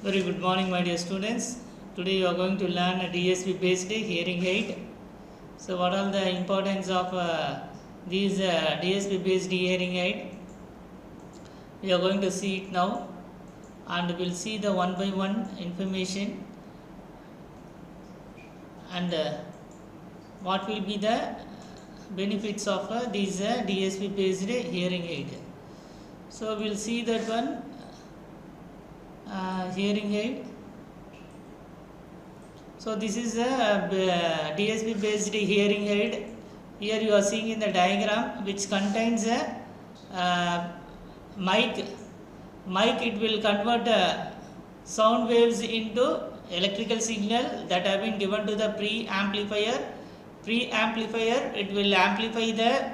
Very good morning, my dear students. Today you are going to learn a DSP based hearing aid. So what are the importance of these DSP based hearing aid? We are going to see it now, and we'll see the one by one information and what will be the benefits of these DSP based hearing aid. So we'll see that one hearing aid. So this is a DSP based hearing aid. Here you are seeing in the diagram which contains a mic. It will convert sound waves into electrical signal that have been given to the preamplifier. It will amplify the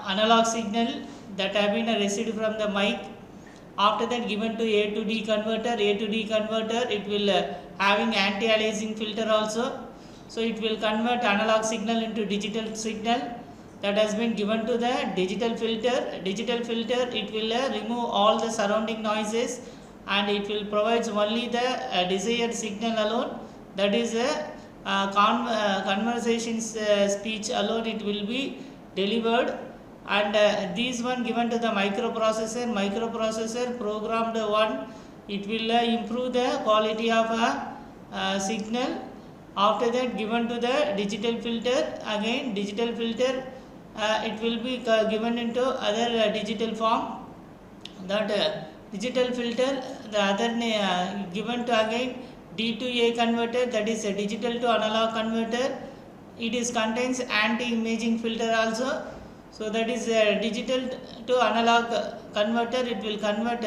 analog signal that have been received from the mic. After that, given to A to D converter. It will having anti-aliasing filter also. So it will convert analog signal into digital signal that has been given to the digital filter. It will remove all the surrounding noises, and it will provide only the desired signal alone. That is conversation speech alone. It will be delivered. And this one given to the microprocessor programmed one. It will improve the quality of signal. After that, given to the digital filter. Again digital filter, it will be given into other digital form. That digital filter, the other given to again D to A converter, that is a digital to analog converter. It is contains anti-imaging filter also. So that is digital to analog converter. It will convert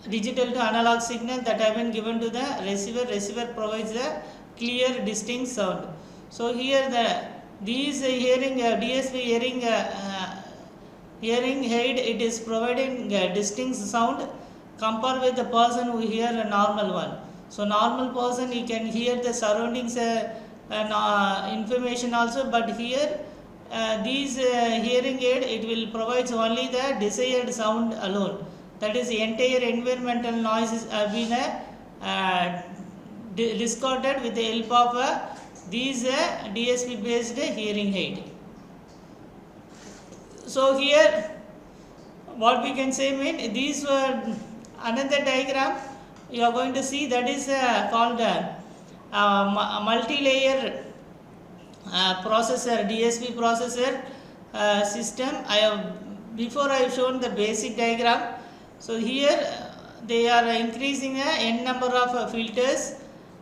digital to analog signal that have been given to the receiver. Receiver provides a clear, distinct sound. So here these hearing DSP hearing aid, it is providing distinct sound compared with the person who hear a normal one. So normal person, he can hear the surroundings information also, but here these hearing aid, it will provide only the desired sound alone. That is, entire environmental noises have been discarded with the help of these DSP based hearing aid. So here what we can say, these were another diagram you are going to see, that is called multi-layer processor, DSP processor system. Before I have shown the basic diagram. So here they are increasing n number of filters,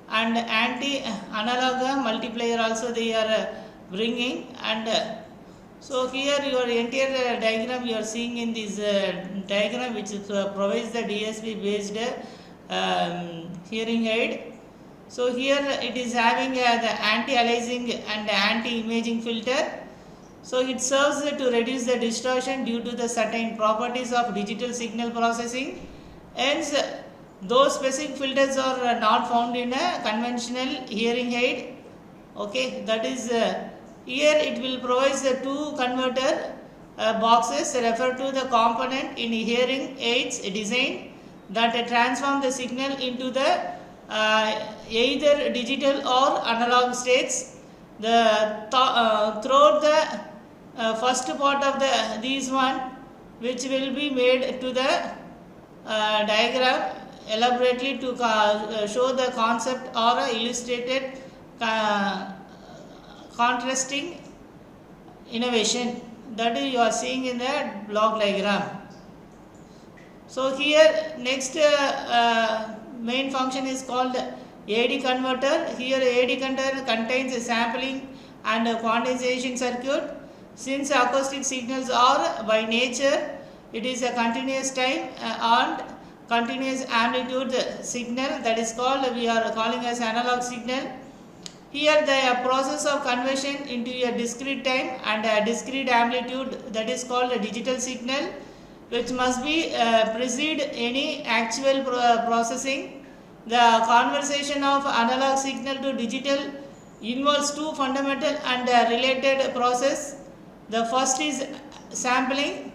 and anti-analog multiplier also they are bringing. And so here your entire diagram you are seeing in this diagram, which provides the DSP based hearing aid. So here it is having the anti-aliasing and anti-imaging filter. So it serves to reduce the distortion due to the certain properties of digital signal processing. Hence, those specific filters are not found in a conventional hearing aid. Okay, that is here it will provide the two converter boxes refer to the component in hearing aids design that transform the signal into the either digital or analog states. Throughout the first part of these one, which will be made to the diagram elaborately to show the concept or illustrated contrasting innovation that you are seeing in the block diagram. So here next main function is called AD converter. Here AD converter contains a sampling and a quantization circuit. Since acoustic signals are by nature, it is a continuous time and continuous amplitude signal, that is called, we are calling as analog signal. Here the process of conversion into a discrete time and a discrete amplitude, that is called a digital signal, which must be precede any actual processing. The conversion of analog signal to digital involves two fundamental and related process. The first is sampling.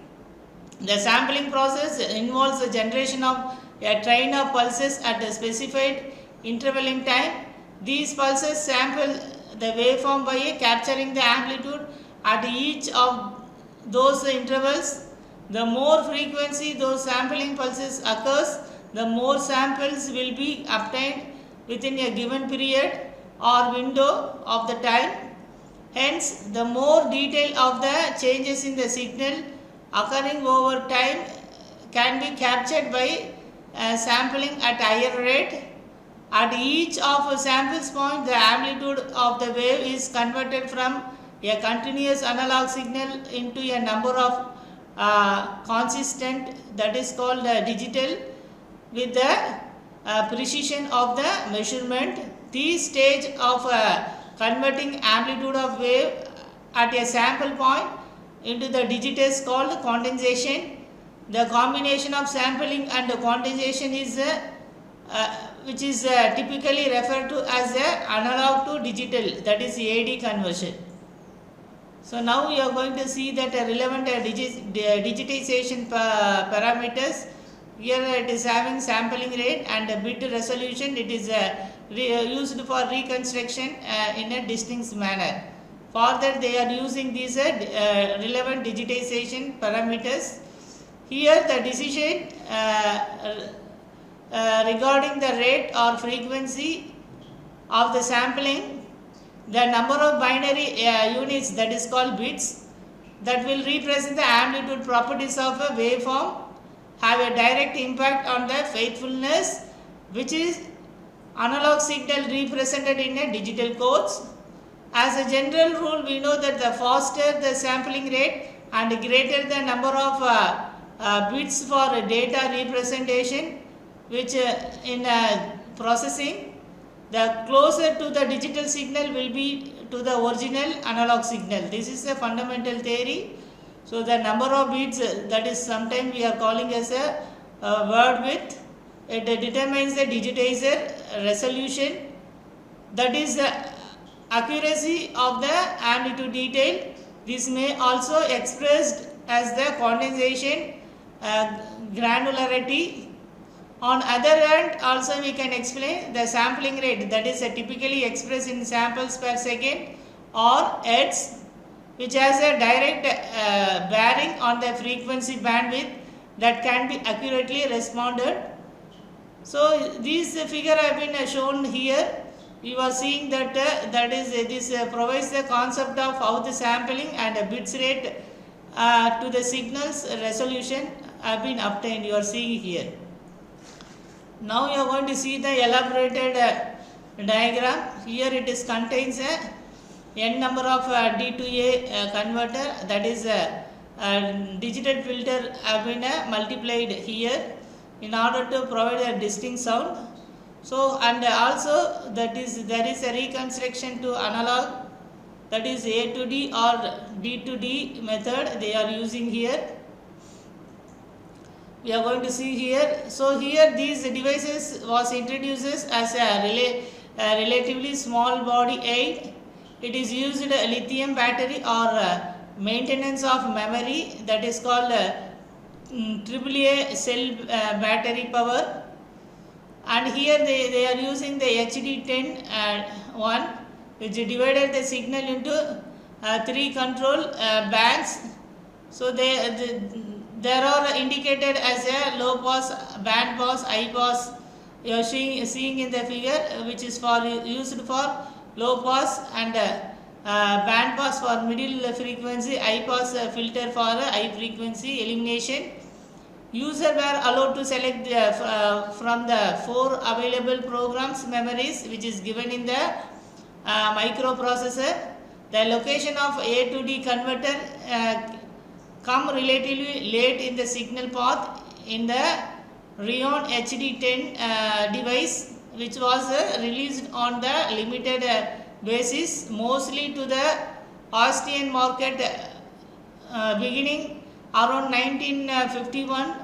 The sampling process involves the generation of a train of pulses at a specified interval in time. These pulses sample the waveform by capturing the amplitude at each of those intervals. The more frequency those sampling pulses occurs, the more samples will be obtained within a given period or window of the time. Hence, the more detail of the changes in the signal occurring over time can be captured by sampling at higher rate. At each of a samples point, the amplitude of the wave is converted from a continuous analog signal into a number of consistent, that is called digital, with the precision of the measurement. This stage of converting amplitude of wave at a sample point into the digit is called condensation. The combination of sampling and condensation is which is typically referred to as analog to digital, that is AD conversion. So now we are going to see that relevant digitization parameters. Here it is having sampling rate and bit resolution. It is used for reconstruction in a distinct manner. For that they are using these relevant digitization parameters. Here the decision regarding the rate or frequency of the sampling, the number of binary units, that is called bits, that will represent the amplitude properties of a waveform, have a direct impact on the faithfulness, which is analog signal represented in a digital codes. As a general rule, we know that the faster the sampling rate and greater the number of bits for data representation, which in processing, the closer to the digital signal will be to the original analog signal. This is a fundamental theory. So the number of bits, that is sometimes we are calling as a word width, it determines the digitizer resolution, that is the accuracy of the amplitude detail. This may also expressed as the condensation granularity. On other hand, also we can explain the sampling rate, that is typically expressed in samples per second or hertz, which has a direct bearing on the frequency bandwidth that can be accurately responded. So this figure have been shown here. You are seeing that this provides the concept of how the sampling and bits rate to the signals resolution have been obtained. You are seeing here. Now you are going to see the elaborated diagram. Here it is contains a n number of D to A converter, that is digital filter have been multiplied here in order to provide a distinct sound. So and also there is a reconstruction to analog, that is A to D or D to D method they are using here. We are going to see here. So here these devices was introduced as a relatively small body aid. It is used a lithium battery or maintenance of memory, that is called AAA cell battery power. And here they are using the HD10 one, which divided the signal into 3 control bands. So there are indicated as a low pass, band pass, high pass. You are seeing in the figure, which is for used for low pass, and band pass for middle frequency, high pass filter for high frequency elimination. User were allowed to select from the 4 available programs memories, which is given in the microprocessor. The location of A to D converter come relatively late in the signal path in the Rheon HD10 device, which was released on the limited basis, mostly to the Austrian market beginning around 1951.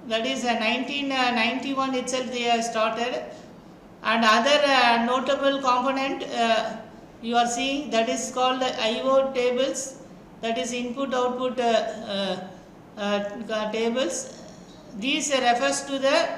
That is 1991 itself they have started. And other notable component you are seeing, that is called I/O tables, that is input output tables. This refers to the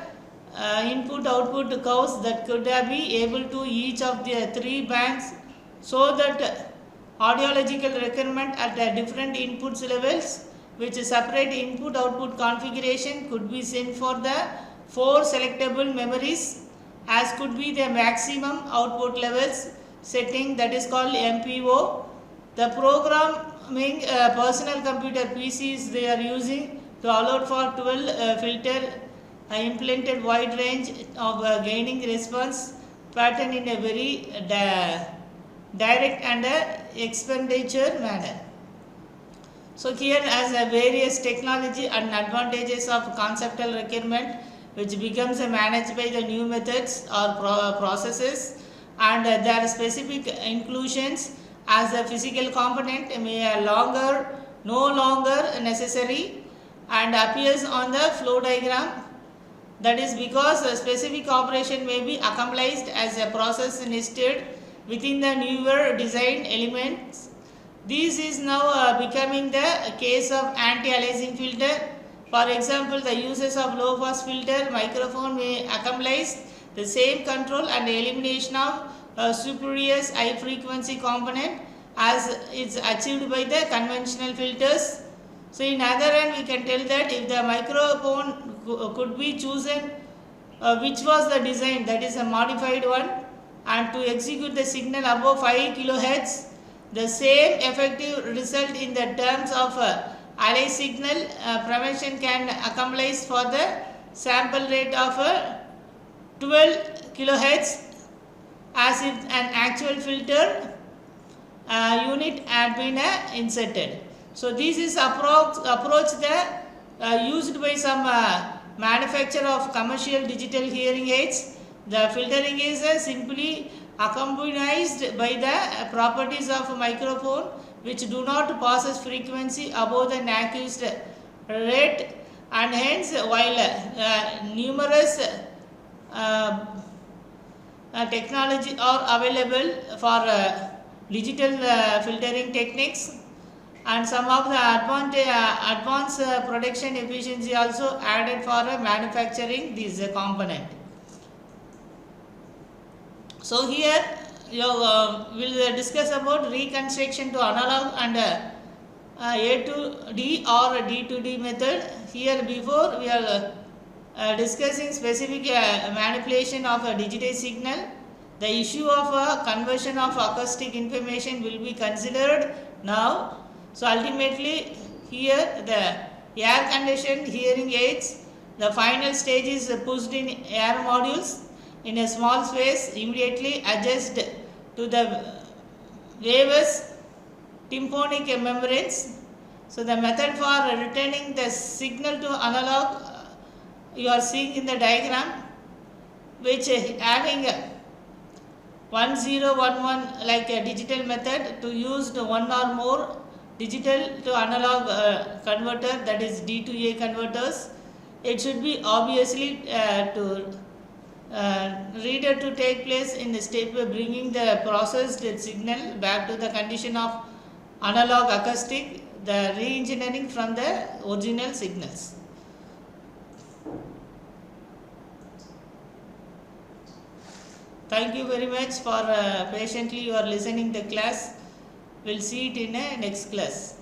input-output curves that could be able to each of the three bands, so that audiological requirement at different inputs levels which separate input-output configuration could be sent for the 4 selectable memories, as could be the maximum output levels setting, that is called MPO. The programming personal computer PCs they are using to allow for 12 filter implemented wide range of gaining response pattern in a very direct and expenditure manner. So here as a various technology and advantages of conceptual requirement which becomes managed by the new methods or processes, and their specific inclusions as a physical component may no longer necessary and appears on the flow diagram. That is because a specific operation may be accomplished as a process nested within the newer design elements. This is now becoming the case of anti-aliasing filter. For example, the uses of low pass filter microphone may accomplish the same control and elimination of spurious high frequency component as is achieved by the conventional filters. So in other hand, we can tell that if the microphone could be chosen which was the design, that is a modified one, and to execute the signal above 5 kHz, the same effective result in the terms of alley signal prevention can accomplish for the sample rate of 12 kHz as if an actual filter unit had been inserted. So this is approach that used by some manufacturer of commercial digital hearing aids. The filtering is simply accompanied by the properties of a microphone which do not process frequency above the accused rate, and hence while numerous technology are available for digital filtering techniques, and some of the advanced production efficiency also added for manufacturing this component. So here we'll discuss about reconstruction to analog and A to D or D to D method. Here before we are discussing specific manipulation of a digitized signal. The issue of conversion of acoustic information will be considered now. So ultimately here the air conditioned hearing aids, the final stage is pushed in air modules in a small space, immediately adjust to the waves tympanic membranes. So the method for returning the signal to analog you are seeing in the diagram, which having 1011 like a digital method to use one or more digital to analog converter, that is D to A converters. It should be obviously to reader to take place in the step of bringing the processed signal back to the condition of analog acoustic, the re-engineering from the original signals. Thank you very much for patiently you are listening the class. We'll see it in a next class.